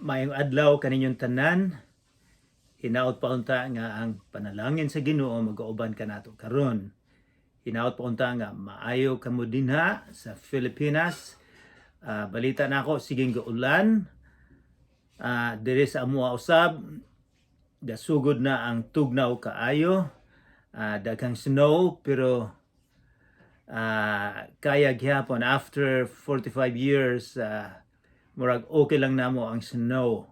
Maayong adlaw kaninyong tanan. Hinaot pa unta nga ang panalangin sa Ginoo mag-auban kanato karon. Hinaot pa unta nga maayo kamo dinha sa Pilipinas. Balita nako siging gaulan. Diri sa amuha usab gasugod na ang tugnaw kaayo. Daghang snow pero kaya gyapon after 45 years murag okay lang namo ang snow.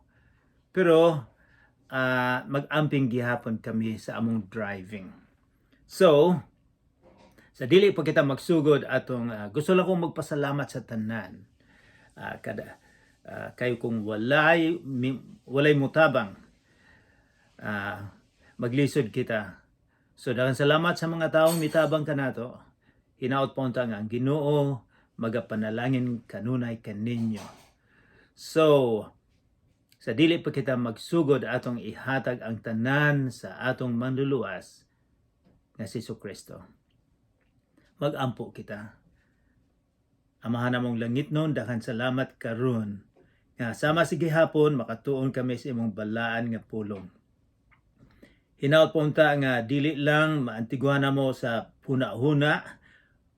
Pero mag-amping gihapon kami sa among driving. So, sa dili pa kita magsugod atong gusto lang kong magpasalamat sa tanan. Kayo kung walay mutabang maglisod kita. So, daghang salamat sa mga taong mitabang kanato. Hinaot pa unta nga ang Ginoo magapanalangin kanunay kaninyo. So, sa dili pa kita magsugod atong ihatag ang tanan sa atong manluluwas nga si Kristo. Magampo kita. Amahan namong langit nun, daghang salamat karon nga sama si gihapon makatuon kami sa imong balaan nga pulong. Hinaot po unta nga dili lang maantigwan namo sa huna-huna,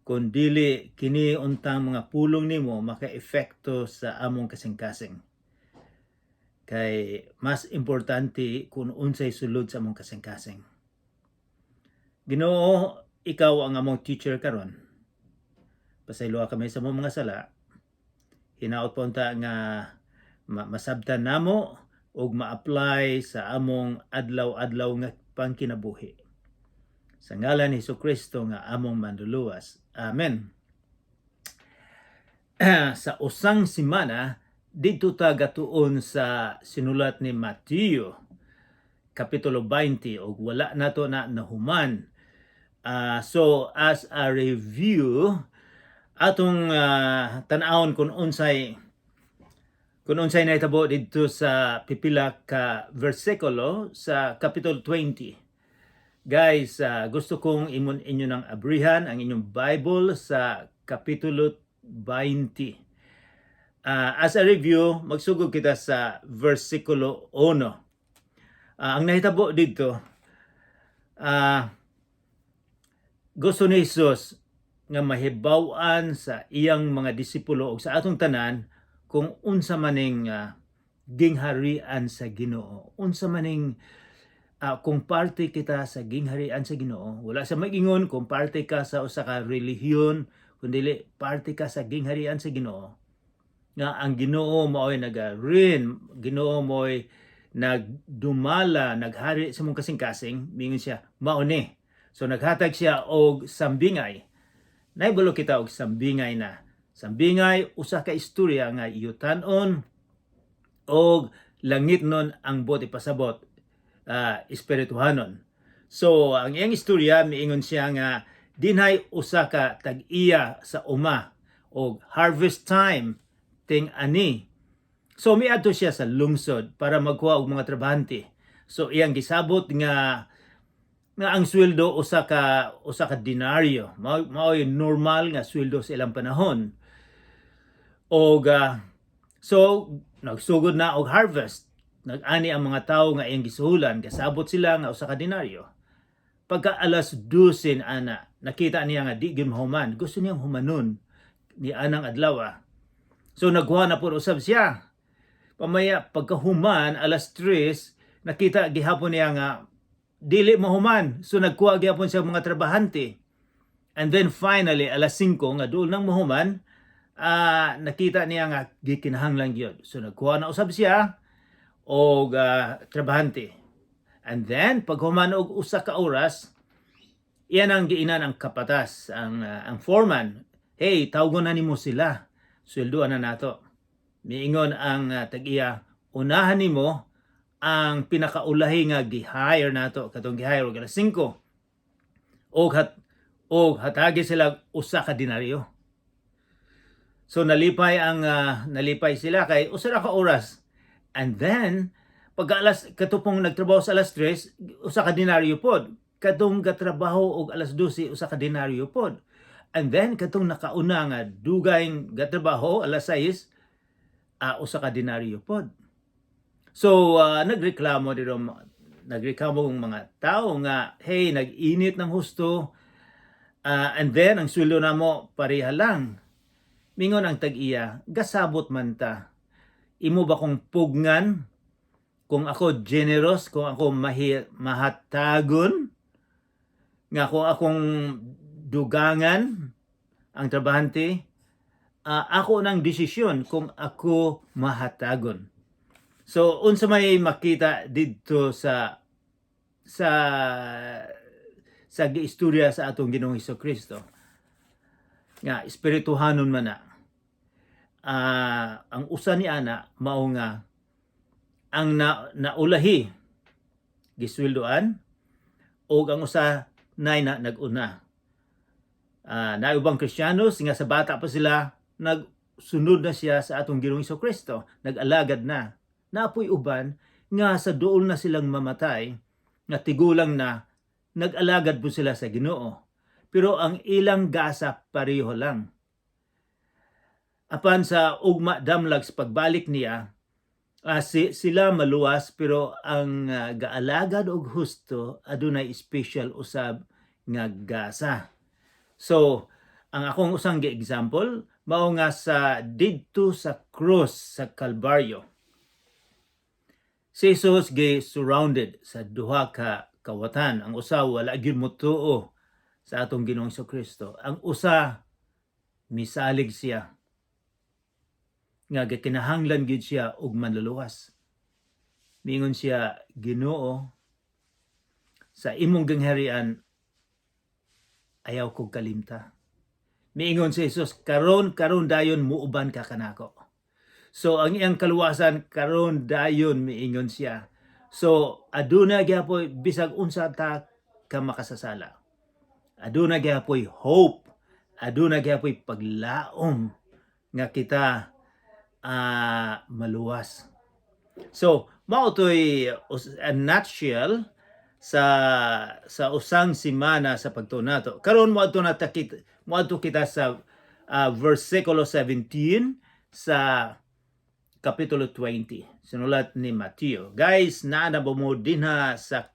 kun dili kini untang mga pulong nimo maka-epekto sa among kasing-kasing. Kay mas importante kung unsay sulod sa among kasing-kasing. Ginoo, ikaw ang among teacher karon. Pasayloa kami sa among mga sala. Hinaot po unta nga masabtan namo ug ma-apply sa among adlaw-adlaw nga pangkinabuhi. Sa ngalan ni Kristo nga among manluluwas. Amen. Sa usang semana, dito ta gatuon sa sinulat ni Mateo, Kapitulo 20, o wala nato na nahuman. So, as a review, atong tan-awon kung unsay nahitabo dito sa pipila ka versikulo sa Kapitulo 20. Guys, gusto kong inyo ng abrihan ang inyong Bible sa Kapitulo 20. As a review, magsugod kita sa versikulo 1. Ang nahitabo dito, gusto ni Jesus nga mahibaw-an sa iyang mga disipulo o sa atong tanan kung unsa maning gingharian sa Ginoo. Unsa maning kung parte kita sa gingharian sa Ginoo, wala sa mag-ingon kung parte ka sa usa ka relihiyon, kundi parte ka sa gingharian sa Ginoo. Nga ang Ginoo mao'y nagarin, Ginoo mao'y nagdumala, naghari sa mong kasing-kasing, mingon siya, mauni. So naghatag siya og sambingay. Naibalo kita og sambingay na. Sambingay, usa ka istorya nga yutan-on og langit nun ang bot ipasabot. Espirituhanon. So, ang iyang istorya, miingon siya nga, dinhay usa ka tag-iya sa uma o harvest time ting ani. So, miadto siya sa lungsod para magkuha og mga trabahante. So, iyang gisabot nga ang sweldo usa ka denaryo. Mao'y normal nga sweldo sa ilang panahon. Og so, nagsugod na og harvest. Nag-ani ang mga tao nga iyang gisuhulan, kasabot sila nga usa ka denaryo. Pagka alas 12 ana, nakita niya nga di gyud mahuman, gusto niyang humanon ni anang adlaw. So nagkuha na pud usab siya. Pamaya pagkahuman alas 3, nakita gihapon niya nga dili mahuman. So nagkuha gihapon siya mga trabahante. And then finally alas 5 nga duol nang mahuman, nakita niya nga gikinahanglan gyud. So nagkuha na usab siya o trabahante. And then, pag humanog usa ka oras, iyan ang giinan ang kapatas, ang foreman. Hey, tawgon na nimo sila. Sweldoan na nato. Miingon ang tag-iya, unahan nimo ang pinakaulahi nga gi-hire nato, katong gi-hire og alas 5. Og hatagi sila usa ka denaryo. So nalipay sila kay usa ra ka oras. And then, pag katupong nagtrabaho sa alas 3, usa ka denaryo pod. Katong gatrabaho og alas 12, usa ka denaryo pod. And then, katong nakauna nga dugay gatrabaho alas 6, usa ka denaryo pod. So nagreklamo ang mga tao nga, hey, nag-init ng husto, and then ang sweldo namo pareha lang. Mingon ang tag-iya, gasabot man ta. Imo ba kong pugngan? Kung ako generous, kung ako mahatagon, nga kung akong dugangan ang trabahante, ako ng desisyon kung ako mahatagon. So unsa may makita dito sa giistorya sa atong Ginoong Hesukristo nga espirituhanon man na, ang usa ni ana mao nga ang naulahi gisweldoan o ang usa nay na nag-una. Na ubang Kristiyanos nga sa bata pa sila nagsunod na siya sa atong Ginoong Hesukristo, nag-alagad na. Napoy uban nga sa duol na silang mamatay, nga tigulang na nag-alagad po sila sa Ginoo. Pero ang ilang gasa pareho lang. Apan sa ugma damlag sa pagbalik niya, sila maluwas pero ang gaalagad og husto adunay special usab nga gasa. So, ang akong usang gi-example mao nga sa didto sa cross sa Kalbaryo. Si Jesus gi surrounded sa duha ka kawatan. Ang usa wala gyud motuo sa atong Ginoong Hesukristo. Ang usa misalig siya nga gikinahanglan gid siya og manluluwas. Mingon siya, Ginoo, sa imong gangharian ayaw kog kalimta. Miingon si Jesus, karon dayon muuban ka kanako. So ang iyang kaluwasan karon dayon miingon siya. So aduna gyapon bisag unsa ta ka makasasala. Aduna gyapon hope, aduna gyapon paglaom nga kita maluwas. So mao toy a nutshell sa usang semana sa pagtunato. Karon moadto kita sa versikulo 17 sa kapitulo 20. Sinulat ni Mateo. Guys, naana ba mo dinha sa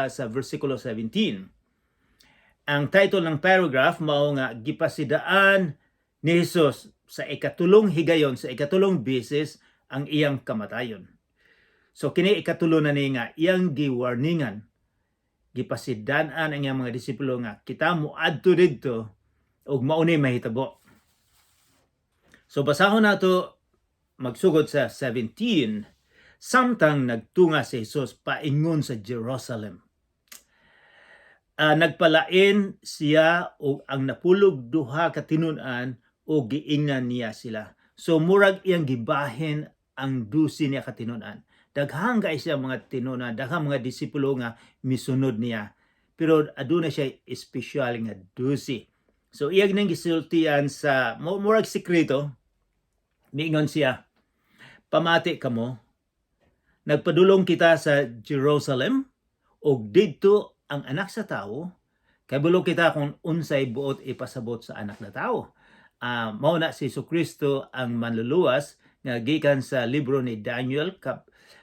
sa versikulo 17. Ang title ng paragraph mao nga gipasidaan ni Jesus sa ikatulong higayon, sa ikatulong beses ang iyang kamatayon. So kini ikatulo na ni nga iyang giwarningan, gipasidaan ang iyang mga disipulo nga kita moadto didto ug mauni mahitabo. So basahon nato magsugod sa 17. Samtang nagtunga si Jesus paingon sa Jerusalem. Nagpalain siya og ang napulog duha ka tinun-an o giingnan niya sila. So murag iyang gibahin ang 12 niya ka tinun-an. Daghang guys siya mga tinuna, daghang mga disipulo nga misunod niya. Pero aduna siya espesyal nga 12. So iyag nang gisultian sa murag sekreto. Miingon siya, pamati kamo, nagpadulong kita sa Jerusalem og didto ang anak sa tao, kay bulong kita kung unsay buot ipasabot sa anak na tao. Mao na si Jesucristo ang manluluwas nga gikan sa libro ni Daniel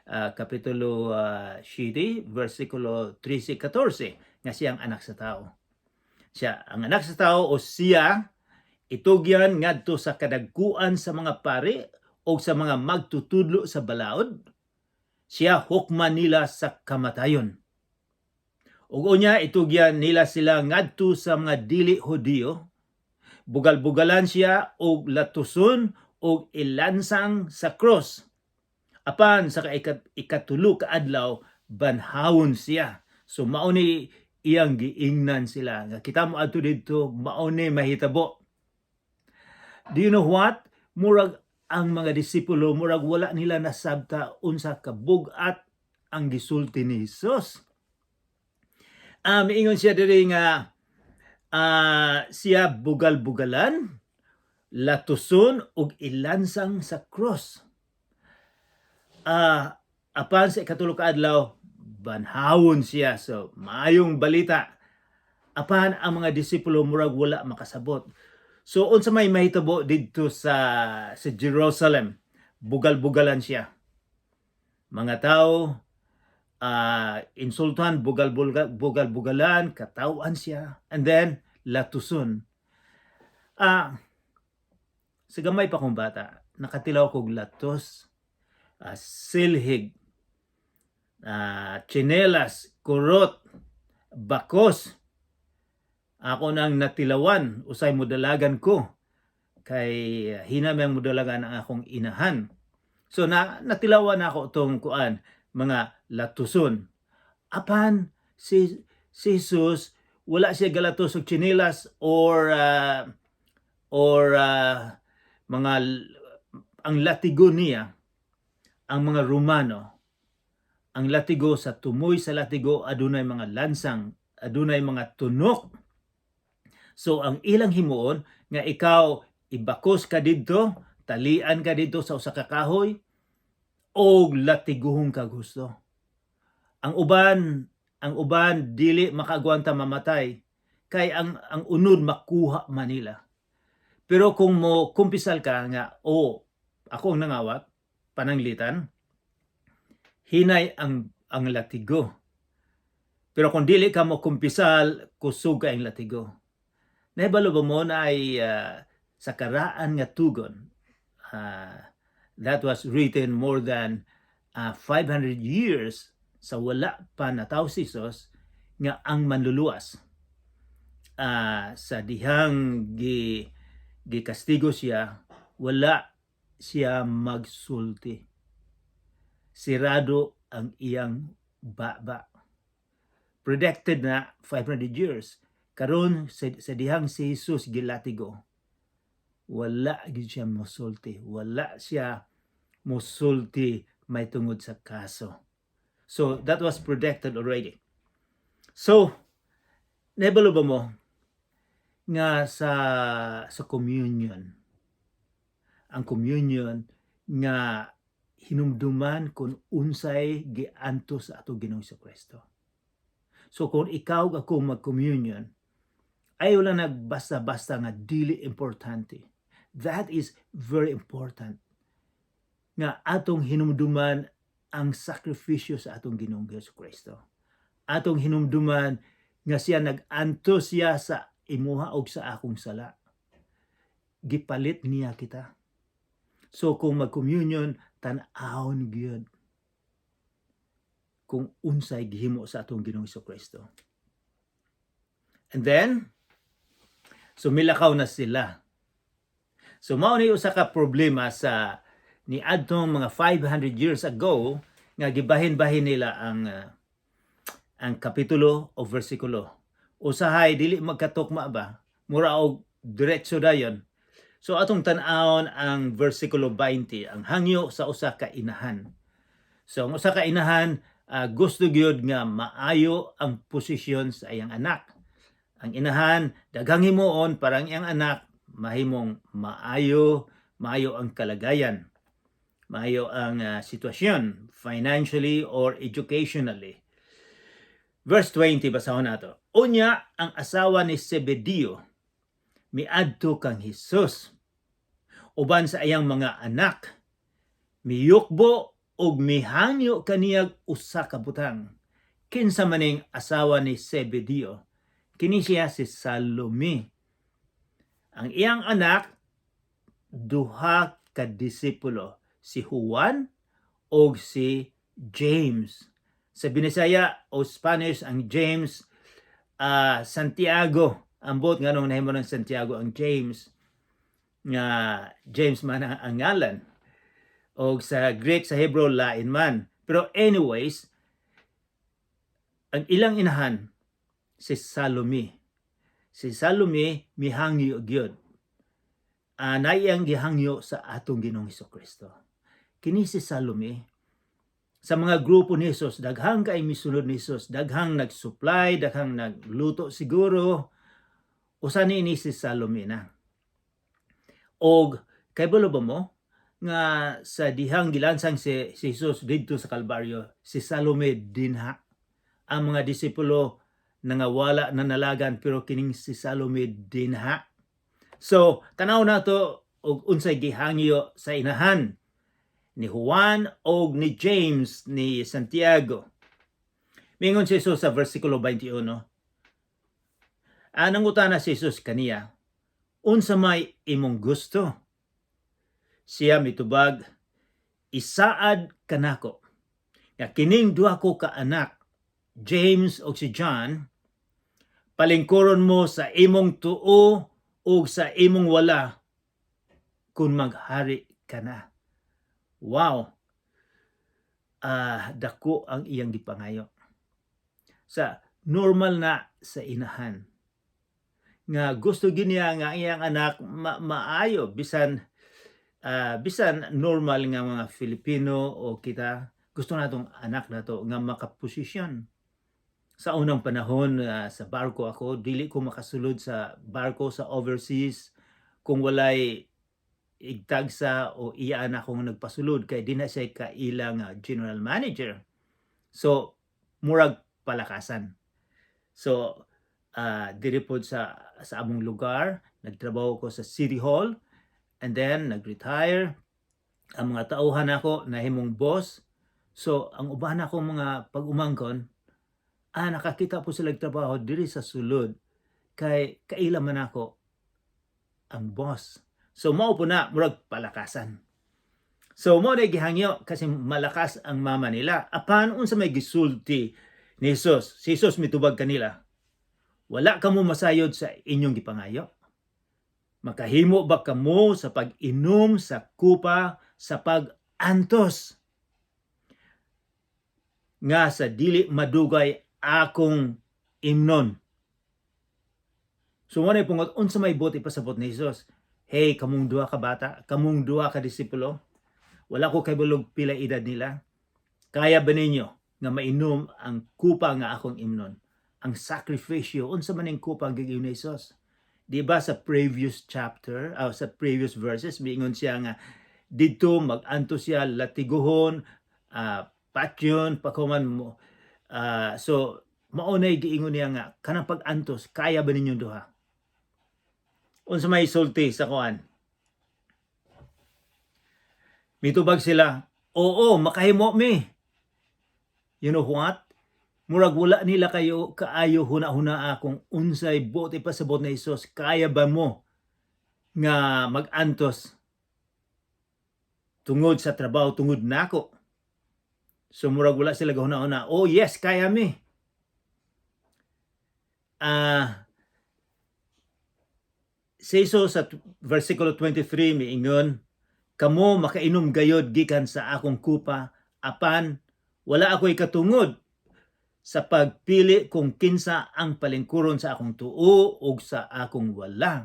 kapitulo 7 versikulo 13-14 nga siyang anak sa tao. Siya ang anak sa tao o siya itugyan ngadto sa kadagkuan sa mga pari o sa mga magtutudlo sa balaod. Siya hukman nila sa kamatayon. Ug unya itugyan nila sila ngadto sa mga dili Hudiyo. Bugal-bugalan siya og latuson og ilansang sa cross. Apan sa ikatulo ka adlaw banhawon siya. So mao ni iyang giingnan sila nga kita moadto didto mao ni mahitabo. Do you know what? Murag ang mga disipulo murag wala nila nasabta unsa ka bug-at ang gisulti ni Jesus. Miingon siya diri nga siya bugal-bugalan, latuson ug ilansang sa cross. Apan sa ikatulo ka adlaw banhawon siya. So maayong balita. Apan ang mga disipulo murag wala makasabot. So unsa may mahitabo didto sa Jerusalem, bugal-bugalan siya. Mga tao insultan, bugal-bugalan, katawan siya, and then latuson. Sa gamay pa kong bata, nakatilaw kog latos, silhig, tsinelas, kurot, bakos. Ako nang natilawan, usay modalagan ko. Kay hinamayang modalagan ang akong inahan. So natilawan ako tong kuan, mga latuson. Apan si Jesus wala siya galatos og tsinelas or mga ang latigo niya, ang mga Romano, ang latigo sa tumoy sa latigo adunay mga lansang, adunay mga tunok. So ang ilang himuon nga ikaw ibakos ka didto, talian ka didto sa usa ka kahoy og latiguhong ka gusto. Ang uban dili makaagwanta mamatay kay ang unod makuha manila. Pero kung mo kumpisal ka nga ako ang nangawat pananglitan, hinay ang latigo. Pero kung dili ka mo kumpisal, kusog ka ang latigo. Nahibalo ba mo na ay sa karaan nga tugon, that was written more than 500 years sa wala pa nataw si Jesus, nga ang manluluwas sa dihang gikastigo siya, wala siya magsulti. Sirado ang iyang baba. Predicted na 500 years. Karon sa dihang si Jesus gilatigo, wala gid siya mosulti. Wala siya mosulti may tungod sa kaso. So that was predicted already. So nahibalo ba mo nga sa communion, ang communion nga hinumduman kung unsay gianto sa ato Ginoong Jesucristo. So kung ikaw ako mag-communion, ay wala nagbasta-basta nga dili importante. That is very important. Nga atong hinumduman ang sakripisyo sa atong Ginoong Jesucristo. Atong hinumduman nga siya nag-anto siya sa imuha og sa akong sala. Gipalit niya kita. So kung mag-communion, tan-awon gyud kung unsay gihimo sa atong Ginoong Jesucristo. And then sumilakaw na sila. So mao ni usa ka problema sa niadtong mga 500 years ago nga gibahin-bahin nila ang kapitulo o versikulo. Usahay dili magkatukma ba? Mura og diretso dayon. So atong tan-awon ang versikulo 20, ang hangyo sa usa ka inahan. So ang usa ka inahan gusto gyud nga maayo ang posisyon sa iyang anak. Ang inahan daghang himuon para ang iyang anak mahimong maayo ang kalagayan, maayo ang sitwasyon financially or educationally. Verse 20 basahon nato. Unya ang asawa ni Zebedeo miadto kang Hesus uban sa iyang mga anak, miyukbo og mihangyo kaniyag usa ka butang. Kinsa maning asawa ni Zebedeo? Kini siya si Salome. Ang iyang anak duha ka disipulo, si Juan o si James. Sa Binisaya o Spanish ang James, Santiago. Ambot nga nung nahimo ng Santiago ang James, nga James man ang ngalan. O sa Greek, sa Hebrew, lain man. Pero anyways, ang ilang inahan, si Salome. Si Salome mihangyo gyud. Naiyang gihangyo sa atong Ginoong Jesucristo. Kini si Salome, sa mga grupo ni Jesus, daghang kay misunod ni Jesus, daghang nag-supply, daghang nagluto siguro, usa ni si Salome na. Og kay balo ba mo nga sa dihang gilansang si Jesus didto sa Kalbaryo, si Salome dinha. Ang mga disipulo nangawala na nalagan pero kining si Salome dinha. So tanaw nato og unsay gihangyo sa inahan ni Juan o ni James ni Santiago. Mingon si Jesus sa versikulo 21, anang utana si Jesus kaniya, unsa may imong gusto? Siya mitubag, isaad kanako nga kining duha ko ka anak, James o si John, palingkuron mo sa imong tuo o sa imong wala kung maghari ka na. Wow! Dako ang iyang gipangayo. Sa normal na sa inahan. Nga gusto giniya nga iyang anak maayo bisan normal nga mga Filipino o kita gusto natong anak nato nga makaposisyon. Sa unang panahon sa barko ako, dili ko makasulod sa barko sa overseas kung walay igtagsa o iyaan akong nagpasulod kay di na siya kailang general manager. So murag palakasan. So diri pod sa among lugar, nagtrabaho ko sa City Hall and then nag-retire. Ang mga tauhan ako nahimong boss. So ang uban akong mga pag-umangkon, nakakita po sila trabaho diri sa sulod kay kaila man ako ang boss. So mao po na murag palakasan. So mo na gihangyo kasi malakas ang mama nila. Apan unsa may gisulti ni Jesus? Si Jesus mitubag kanila, wala kamo masayod sa inyong gipangayo? Makahimo ba kamo sa pag-inom sa kupa sa pag-antos nga sa dili madugay akong imnon? So mo na pungot unsa may buti pasabot ni Jesus. Hey, kamong duha ka bata, kamong duha ka disipulo, wala ko kaybulog pila edad nila. Kaya ba ninyo nga mainom ang kupa nga akong imnon? Ang sakripisyo, unsa man ang kupa ang gigiyon ni Jesus? Di ba sa previous chapter, sa previous verses, miingon siya nga, dito mag-anto siya, latiguhon, patyon, pakuman mo. So, maunay giingon niya nga, kanang pag-antos, kaya ba ninyo duha? Unsa may sulti sa kuan? Mitubag sila, oo, makahimo mi. You know what? Murag wala nila kayo kaayo huna-huna kung unsay buti pasabot na Jesus, kaya ba mo nga mag-antos tungod sa trabaho, tungod nako? So murag wala sila gahuna-huna, oh yes, kaya mi. Si Jesus sa versikulo 23 miingon, kamo makainom gayod gikan sa akong kupa, apan wala ako'y katungod sa pagpili kung kinsa ang palingkuron sa akong tuo o sa akong wala.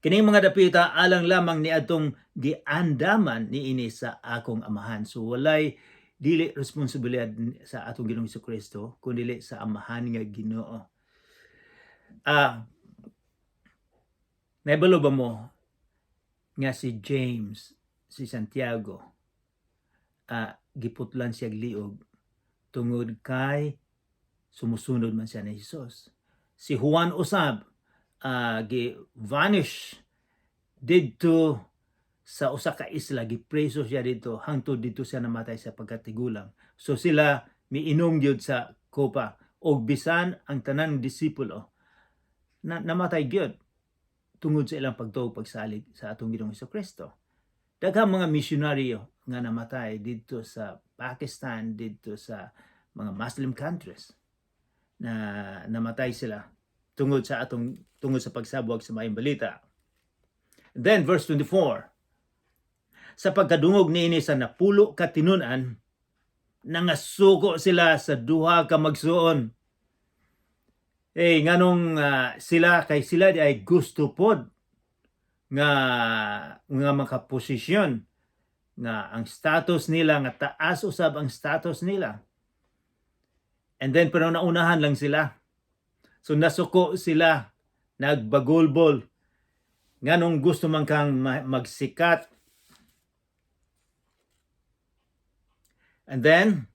Kining mga dapita alang lamang ni atong giandaman niini sa akong amahan. So walay dili responsibilidad sa atong Ginoong Jesucristo kundi sa amahan nga Ginoo. Naibalo ba mo nga si James, si Santiago, giputlan siya liog tungod kay sumusunod man siya ni Jesus. Si Juan usab gi-vanish didto sa usa ka isla, gipreso siya dito hangtod dito siya namatay sa pagkatigulang. So sila miinom gyud sa kopa og bisan ang tanang disipulo namatay gyud tungod sa ilang pagtuo pagsalig sa atong Ginoong Jesucristo. Daghang mga misyonaryo nga namatay dito sa Pakistan, dito sa mga Muslim countries na namatay sila tungod sa pagsabwag sa maayong balita. Then verse 24, sa pagkadungog niini sa napulo ka tinun-an, nangasuko sila sa duha ka magsuon. Nganong sila di ay gusto pod nga makaposisyon nga ang status nila nga taas usab ang status nila. And then pero naunahan lang sila. So nasuko sila, nagbagulbol. Nganong gusto man kang magsikat. And then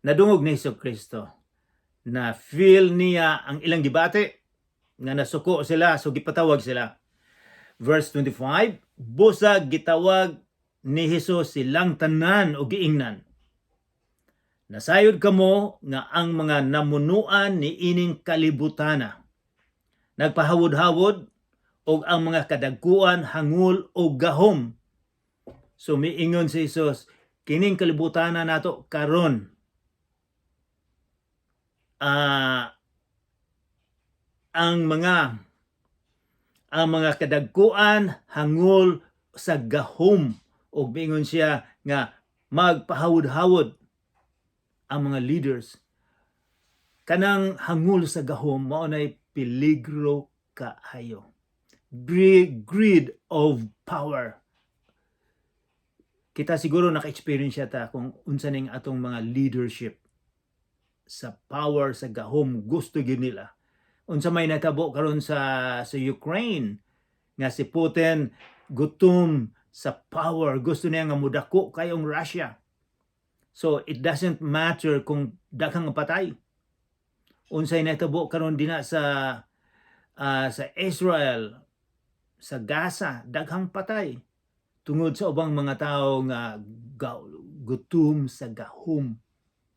nadungog ni Jesucristo na feel niya ang ilang gibate nga nasuko sila, so gipatawag sila. Verse 25, busag gitawag ni Hesus silang tanan og giingnan. Nasayod kamo nga ang mga namunuan ni ining kalibutana nagpahawod-hawod og ang mga kadagkuan hangul og gahom. So miingon si Hesus, kining kalibutana nato karon ang mga kadagkuan hangul sa gahom, og miingon siya nga magpahawod-hawod ang mga leaders. Kanang hangul sa gahom mao nay peligro kaayo. Greed of power. Kita siguro naka-experience ta kung unsa ning atong mga leadership sa power sa gahom, gusto gyud nila. Unsa may natabo karon sa Ukraine nga si Putin gutom sa power, gusto niya nga mudako kayong Russia. So it doesn't matter kung daghang patay. Unsay natabo karon dina sa Israel, sa Gaza, daghang patay tungod sa ubang mga tao nga gutom sa gahom,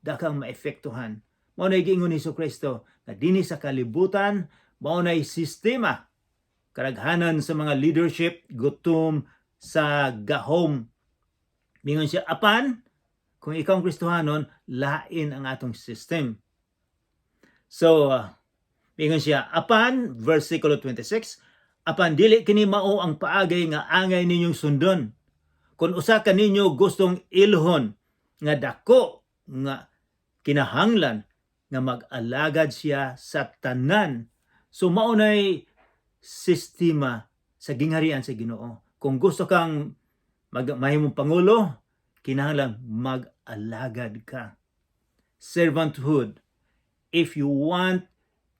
daghang maepektuhan. Mao nay giingon ni Jesucristo nga dinhi sa kalibutan mao nay sistema, kadaghanan sa mga leadership gutom sa gahom. Mingon siya, apan kung ikaw ang Kristohanon, lain ang atong system. So mingon siya, apan versikulo 26, apan dili kini mao ang paagay nga angay ninyong sundon. Kung usa ka ninyo gustong ilhon nga dako nga kinahanglan nga mag-alagad siya sa tanan. So mao nay sistema sa gingharian sa Ginoo. Kung gusto kang mahimong pangulo, kinahanglan mag-alagad ka. Servanthood. If you want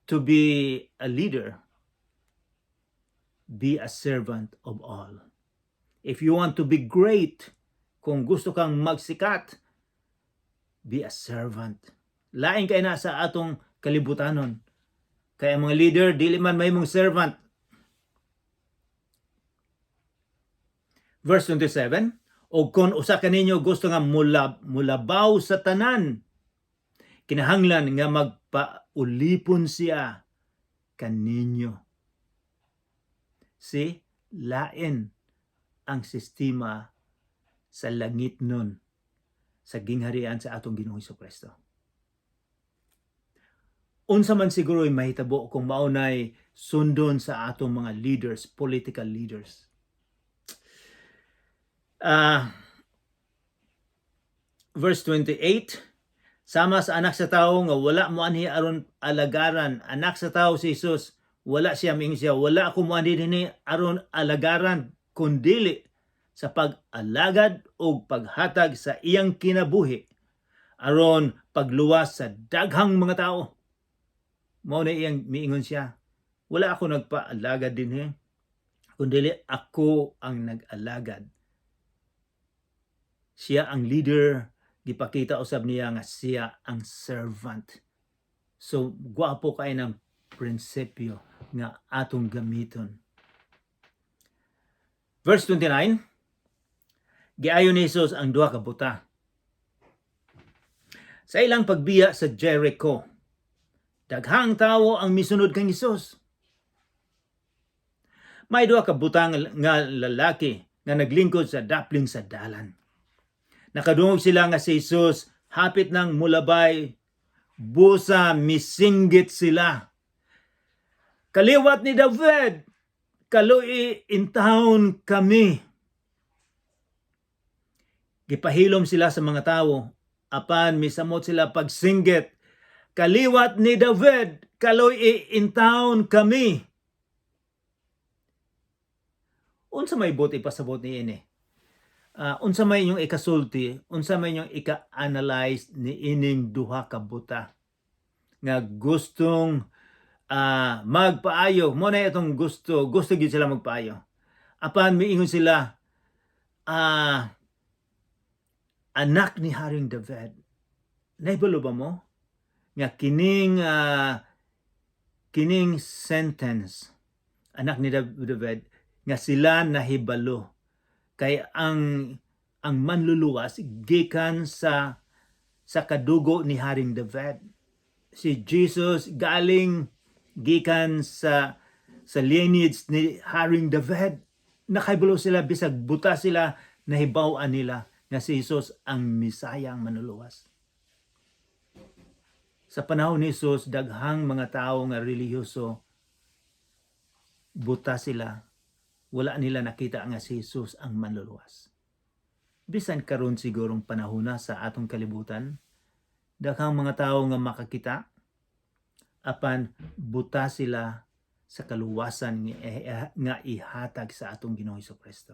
to be a leader, be a servant of all. If you want to be great, kung gusto kang magsikat, be a servant. Lain kay na sa atong kalibutanon. Kaya mga leader, dili man mahimong servant. Verse 27, o kung usa ka ninyo gusto nga mulabaw sa tanan, kinahanglan nga magpaulipon siya kaninyo. Si lain ang sistema sa langit nun sa gingharian sa atong Ginoong Jesucristo. Unsa man siguro ay mahitabo kung maunay sundon sa atong mga leaders, political leaders. Verse 28, sama sa anak sa tao nga wala mo anhi aron alagaran. Anak sa tao si Jesus, wala siya ming siya, wala ako mo anhi dinhi aron alagaran, kundili sa pag-alagad o paghatag sa iyang kinabuhi aron pagluwas sa daghang mga tao. Mao na iyang miingon siya, wala ako nagpaalagad dinhi, kundili ako ang nag-alagad. Siya ang leader, gipakita usab niya nga siya ang servant. So gwapo kay ng prinsipyo nga atong gamiton. Verse 29, giayon ni Jesus ang duha ka buta. Sa ilang pagbiya sa Jericho, daghang tawo ang misunod kang Jesus. May duha ka buta nga lalaki nga naglingkod sa dapling sa dalan. Nakadungog sila nga si Jesus, hapit nang mulabay, busa misinggit sila. Kaliwat ni David, kaluy intahon kami. Gipahilom sila sa mga tawo, apan misamot sila pagsinggit. Kaliwat ni David, kaluy intahon kami. Unsa may buti pasabot ni ini? Unsa may inyong ikasulti, unsa may inyong ika-analyze ni ining duha ka buta nga gustong magpaayo. Mo na itong gusto gyud sila magpaayo. Apan miingon sila, anak ni Haring David. Naibalo ba mo nga kining sentence, anak ni David, nga sila nahibalo kay ang ang manluluwas gikan sa kadugo ni Haring David. Si Jesus galing gikan sa lineage ni Haring David. Nakahibalo sila bisag buta sila, nahibaw-an nila nga si Jesus ang Misaya ang manluluwas. Sa panahon ni Jesus, daghang mga tao nga relihiyoso, buta sila. Wala nila nakita nga si Jesus ang manluluwas. Bisan karon sigurong panahon na sa atong kalibutan, daghang mga tao nga makakita, apan buta sila sa kaluwasan nga ihatag sa atong Ginoong Hesukristo.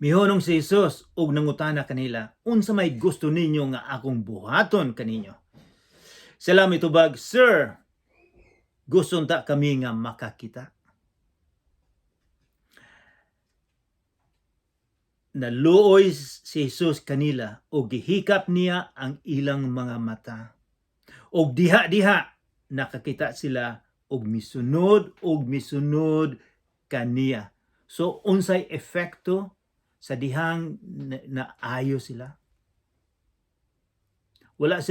Mihunong si Jesus ug nangutana kanila, unsa may gusto ninyo nga akong buhaton kaninyo? Sila mitubag, Sir, gusto ta kami nga makakita. Naluoy si Jesus kanila o gihikap niya ang ilang mga mata. Og diha-diha nakakita sila og misunod kaniya. So unsay epekto sa dihang naayo sila? Wala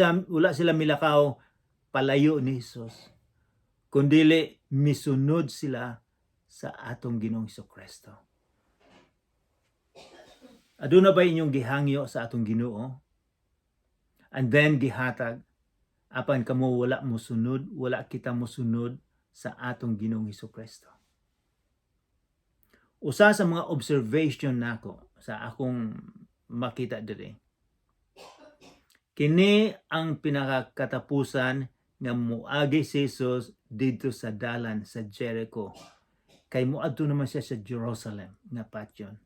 sila milakaw palayo ni Jesus, kundili misunod sila sa atong Ginoong Hesukristo. Aduna ba inyong gihangyo sa atong Ginoo? And then gihatag, apan kamo wala kita mosunod sa atong Ginoong Hesukristo. Usa sa mga observation nako sa akong makita diri, kini ang pinakakatapusan nga moagi si Jesus dito sa dalan sa Jericho. Kay moadto naman siya sa Jerusalem nga patyon.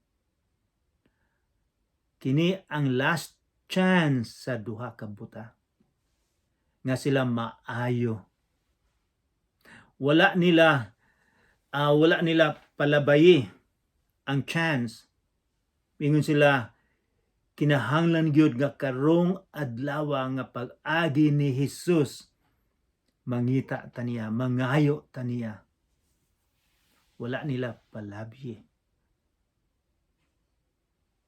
Kini ang last chance sa duha ka buta nga sila maayo. Wala nila palabayi ang chance. Ingon sila, kinahanglan gyud nga karong adlaw nga pag-agi ni Jesus, mangita taniya, mangayo taniya. Wala nila palabyi.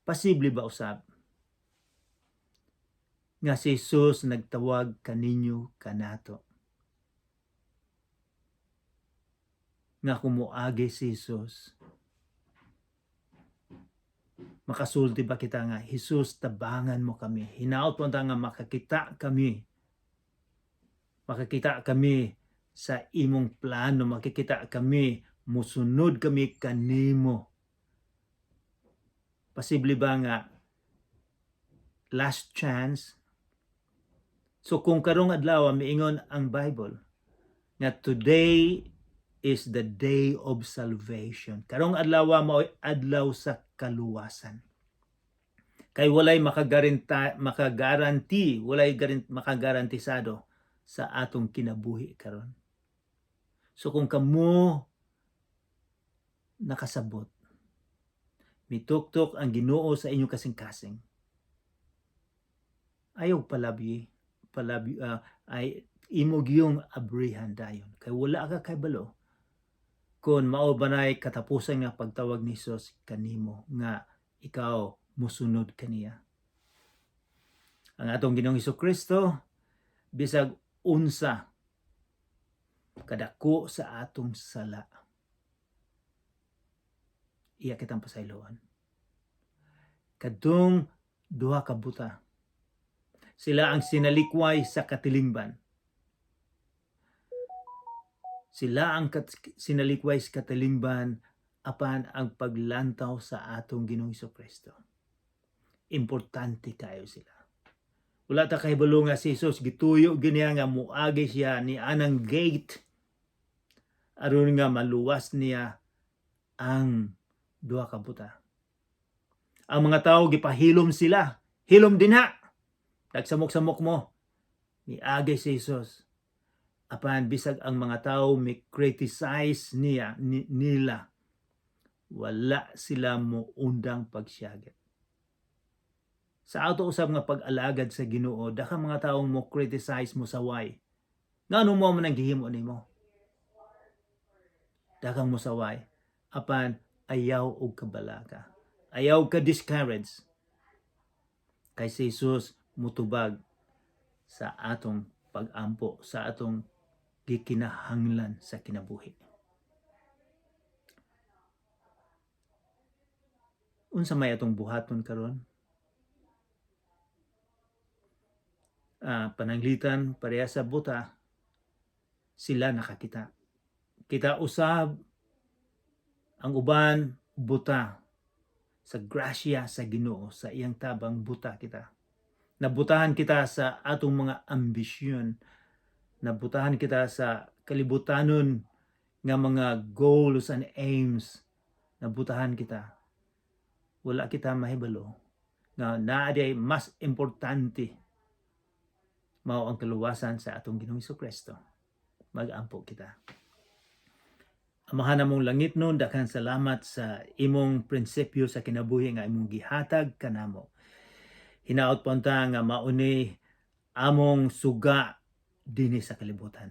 Posible ba usab nga si Jesus nagtawag kaninyo kanato? Nga kumuagi si Jesus, makasulti ba kita nga, Jesus, tabangan mo kami. Hinaot mo nga makakita kami sa imong plano, makikita kami, musunod kami kanimo. Posible ba nga last chance? So kung karong adlaw miingon ang Bible nga today is the day of salvation. Karong adlaw mao adlaw sa kaluwasan. Kay walay makagarantisado sa atong kinabuhi karon. So kung kamo nakasabot, mituktok ang Ginoo sa inyong kasing-kasing, ayaw ay imog yung abrihan dayon. Kay wala ka kay balo kung mao banay katapusan nga pagtawag ni Jesus kanimo nga ikaw musunod kaniya. Ang atong Ginoong Hesukristo, bisag unsa kadako sa atong sala, iya kitang pasayloan. Kadtong duha ka buta, sila ang sinalikway sa katilingban. Sila ang sinalikway sa katilingban apan ang paglantaw sa atong Ginoong Hesukristo. Importante kayo sila. Wala ta kahibalo nga si Jesus gituyo giniya nga muagi siya ni anang gate aron nga maluwas niya ang duha ka buta. Ang mga tao gipahilom sila. Hilom dinha. Nagsamok-samok mo. Miagi si Jesus. Apan bisag ang mga tao mi-criticize nila. Wala sila mo undang pagsiyagit. Sa ato usab nga pag-alagad sa Ginoo, daghang mga taong mo criticize mo saway. Ngano mo man ang gihimo nimo? Daghang mo saway. Apan ayaw og kabalaka. Ayaw ka discourage. Kay si Jesus mutubag sa atong pag-ampo, sa atong gikinahanglan sa kinabuhi. Unsa may atong buhaton karon? Pananglitan pareha sa buta, sila nakakita. Kita usab, ang uban buta sa grasya sa Ginoo, sa iyang tabang buta kita. Nabutahan kita sa atong mga ambisyon. Nabutahan kita sa kalibutanon nga mga goals and aims. Nabutahan kita. Wala kita mahibalo nga naaday mas importante mao ang kaluwasan sa atong Ginoong Kristo. Mag-ampo kita. Amahan namong langit nun, daghang salamat sa imong prinsipyo sa kinabuhi nga imong gihatag kanamo. Hinaot po nga mauni among suga dinhi sa kalibutan.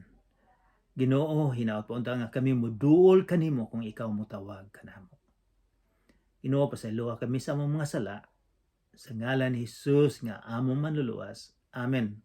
Ginoo, hinaot po nga kami muduol kanimo kung ikaw mutawag kanamo. Ginoo, pasayloa kami sa among mga sala, sa ngalan ni Jesus nga among manluluwas. Amen.